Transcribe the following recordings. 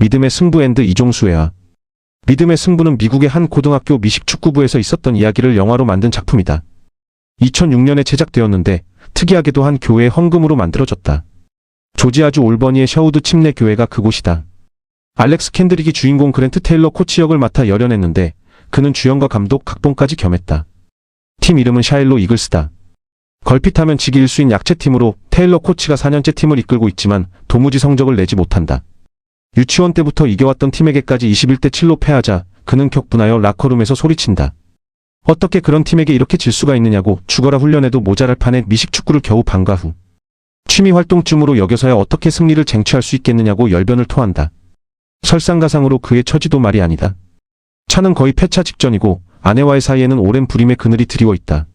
믿음의 승부 앤드 이종수회화. 믿음의 승부는 미국의 한 고등학교 미식축구부에서 있었던 이야기를 영화로 만든 작품이다. 2006년에 제작되었는데 특이하게도 한 교회의 헌금으로 만들어졌다. 조지아주 올버니의 셔우드 침례 교회가 그곳이다. 알렉스 캔드릭이 주인공 그랜트 테일러 코치 역을 맡아 열연했는데 그는 주연과 감독, 각본까지 겸했다. 팀 이름은 샤일로 이글스다. 걸핏하면 지기 1수인 약체팀으로 테일러 코치가 4년째 팀을 이끌고 있지만 도무지 성적을 내지 못한다. 유치원 때부터 이겨왔던 팀에게까지 21대 7로 패하자 그는 격분하여 라커룸에서 소리친다. 어떻게 그런 팀에게 이렇게 질 수가 있느냐고, 죽어라 훈련해도 모자랄 판에 미식축구를 겨우 방과 후 취미활동쯤으로 여겨서야 어떻게 승리를 쟁취할 수 있겠느냐고 열변을 토한다. 설상가상으로 그의 처지도 말이 아니다. 차는 거의 폐차 직전이고 아내와의 사이에는 오랜 불임의 그늘이 드리워 있다.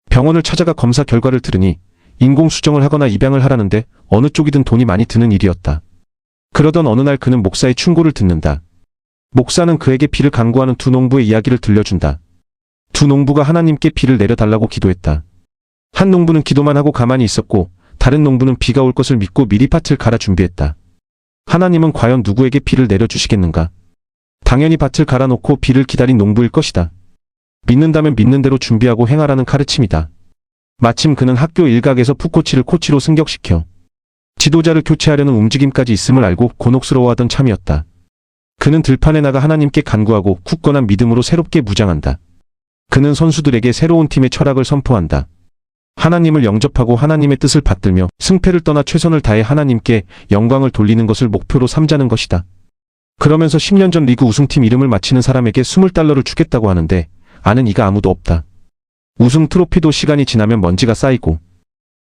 병원을 찾아가 검사 결과를 들으니 인공수정을 하거나 입양을 하라는데 어느 쪽이든 돈이 많이 드는 일이었다. 그러던 어느 날 그는 목사의 충고를 듣는다. 목사는 그에게 비를 간구하는 두 농부의 이야기를 들려준다. 두 농부가 하나님께 비를 내려달라고 기도했다. 한 농부는 기도만 하고 가만히 있었고 다른 농부는 비가 올 것을 믿고 미리 밭을 갈아 준비했다. 하나님은 과연 누구에게 비를 내려주시겠는가? 당연히 밭을 갈아놓고 비를 기다린 농부일 것이다. 믿는다면 믿는 대로 준비하고 행하라는 가르침이다. 마침 그는 학교 일각에서 풋코치를 코치로 승격시켜 지도자를 교체하려는 움직임까지 있음을 알고 곤혹스러워하던 참이었다. 그는 들판에 나가 하나님께 간구하고 굳건한 믿음으로 새롭게 무장한다. 그는 선수들에게 새로운 팀의 철학을 선포한다. 하나님을 영접하고 하나님의 뜻을 받들며 승패를 떠나 최선을 다해 하나님께 영광을 돌리는 것을 목표로 삼자는 것이다. 그러면서 10년 전 리그 우승팀 이름을 맞히는 사람에게 $20를 주겠다고 하는데 아는 이가 아무도 없다. 우승 트로피도 시간이 지나면 먼지가 쌓이고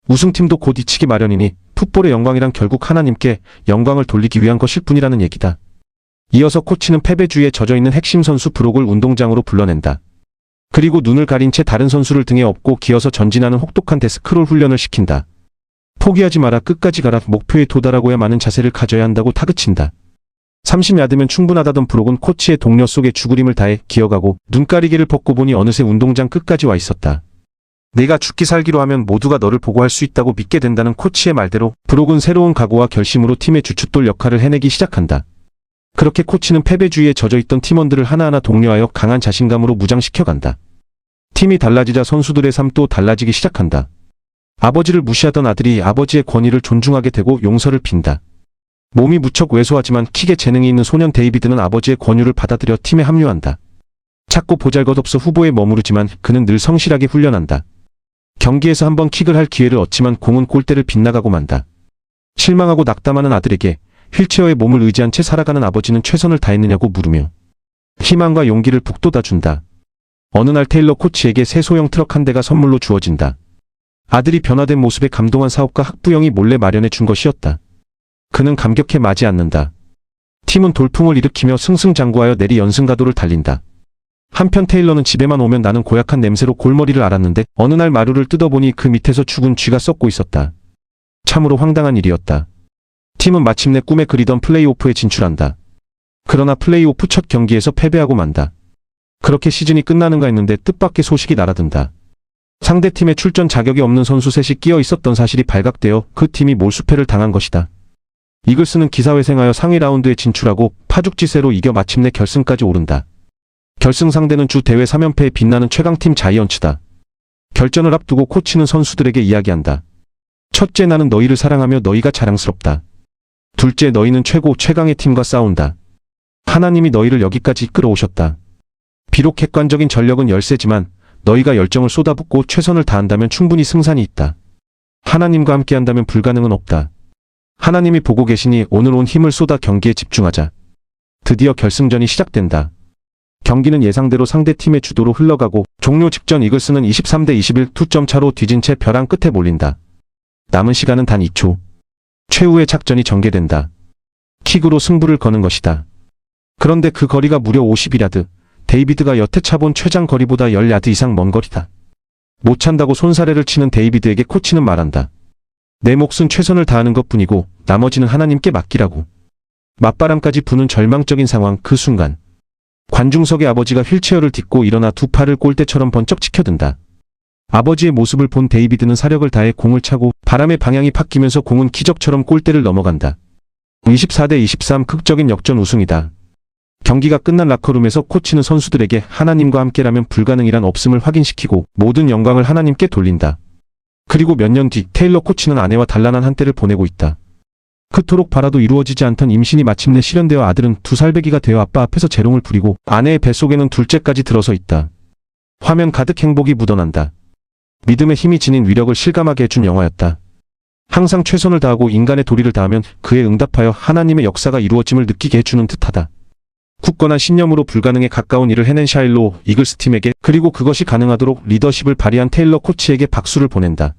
우승팀도 곧 잊히기 마련이니 풋볼의 영광이란 결국 하나님께 영광을 돌리기 위한 것일 뿐이라는 얘기다. 이어서 코치는 패배주의에 젖어있는 핵심 선수 브록을 운동장으로 불러낸다. 그리고 눈을 가린 채 다른 선수를 등에 업고 기어서 전진하는 혹독한 데스크롤 훈련을 시킨다. 포기하지 마라, 끝까지 가라, 목표에 도달하고야 많은 자세를 가져야 한다고 타그친다. 30야드면 충분하다던 브록은 코치의 동료 속에 죽으림을 다해 기어가고 눈가리개를 벗고 보니 어느새 운동장 끝까지 와 있었다. 내가 죽기 살기로 하면 모두가 너를 보고 할 수 있다고 믿게 된다는 코치의 말대로 브록은 새로운 각오와 결심으로 팀의 주춧돌 역할을 해내기 시작한다. 그렇게 코치는 패배주의에 젖어있던 팀원들을 하나하나 독려하여 강한 자신감으로 무장시켜간다. 팀이 달라지자 선수들의 삶도 달라지기 시작한다. 아버지를 무시하던 아들이 아버지의 권위를 존중하게 되고 용서를 빈다. 몸이 무척 왜소하지만 킥에 재능이 있는 소년 데이비드는 아버지의 권유를 받아들여 팀에 합류한다. 작고 보잘것없어 후보에 머무르지만 그는 늘 성실하게 훈련한다. 경기에서 한번 킥을 할 기회를 얻지만 공은 골대를 빗나가고 만다. 실망하고 낙담하는 아들에게 휠체어에 몸을 의지한 채 살아가는 아버지는 최선을 다했느냐고 물으며 희망과 용기를 북돋아준다. 어느 날 테일러 코치에게 새 소형 트럭 한 대가 선물로 주어진다. 아들이 변화된 모습에 감동한 사업가 학부형이 몰래 마련해 준 것이었다. 그는 감격해 마지 않는다. 팀은 돌풍을 일으키며 승승장구하여 내리 연승가도를 달린다. 한편 테일러는 집에만 오면 나는 고약한 냄새로 골머리를 앓았는데 어느 날 마루를 뜯어보니 그 밑에서 죽은 쥐가 썩고 있었다. 참으로 황당한 일이었다. 팀은 마침내 꿈에 그리던 플레이오프에 진출한다. 그러나 플레이오프 첫 경기에서 패배하고 만다. 그렇게 시즌이 끝나는가 했는데 뜻밖의 소식이 날아든다. 상대팀에 출전 자격이 없는 선수 셋이 끼어 있었던 사실이 발각되어 그 팀이 몰수패를 당한 것이다. 이글스는 기사회생하여 상위 라운드에 진출하고 파죽지세로 이겨 마침내 결승까지 오른다. 결승 상대는 주 대회 3연패에 빛나는 최강팀 자이언츠다. 결전을 앞두고 코치는 선수들에게 이야기한다. 첫째, 나는 너희를 사랑하며 너희가 자랑스럽다. 둘째, 너희는 최강의 팀과 싸운다. 하나님이 너희를 여기까지 이끌어 오셨다. 비록 객관적인 전력은 열세지만 너희가 열정을 쏟아붓고 최선을 다한다면 충분히 승산이 있다. 하나님과 함께한다면 불가능은 없다. 하나님이 보고 계시니 오늘 온 힘을 쏟아 경기에 집중하자. 드디어 결승전이 시작된다. 경기는 예상대로 상대팀의 주도로 흘러가고 종료 직전 이글스는 23대 21 2점 차로 뒤진 채 벼랑 끝에 몰린다. 남은 시간은 단 2초. 최후의 작전이 전개된다. 킥으로 승부를 거는 것이다. 그런데 그 거리가 무려 51야드. 데이비드가 여태 차본 최장 거리보다 10야드 이상 먼 거리다. 못 찬다고 손사래를 치는 데이비드에게 코치는 말한다. 내 몫은 최선을 다하는 것뿐이고 나머지는 하나님께 맡기라고. 맞바람까지 부는 절망적인 상황. 그 순간 관중석의 아버지가 휠체어를 딛고 일어나 두 팔을 골대처럼 번쩍 치켜든다. 아버지의 모습을 본 데이비드는 사력을 다해 공을 차고 바람의 방향이 바뀌면서 공은 기적처럼 골대를 넘어간다. 24대 23 극적인 역전 우승이다. 경기가 끝난 라커룸에서 코치는 선수들에게 하나님과 함께라면 불가능이란 없음을 확인시키고 모든 영광을 하나님께 돌린다. 그리고 몇 년 뒤 테일러 코치는 아내와 단란한 한때를 보내고 있다. 그토록 바라도 이루어지지 않던 임신이 마침내 실현되어 아들은 2살배기가 되어 아빠 앞에서 재롱을 부리고 아내의 뱃속에는 둘째까지 들어서 있다. 화면 가득 행복이 묻어난다. 믿음의 힘이 지닌 위력을 실감하게 해준 영화였다. 항상 최선을 다하고 인간의 도리를 다하면 그에 응답하여 하나님의 역사가 이루어짐을 느끼게 해주는 듯하다. 굳건한 신념으로 불가능에 가까운 일을 해낸 샤일로 이글스 팀에게 그리고 그것이 가능하도록 리더십을 발휘한 테일러 코치에게 박수를 보낸다.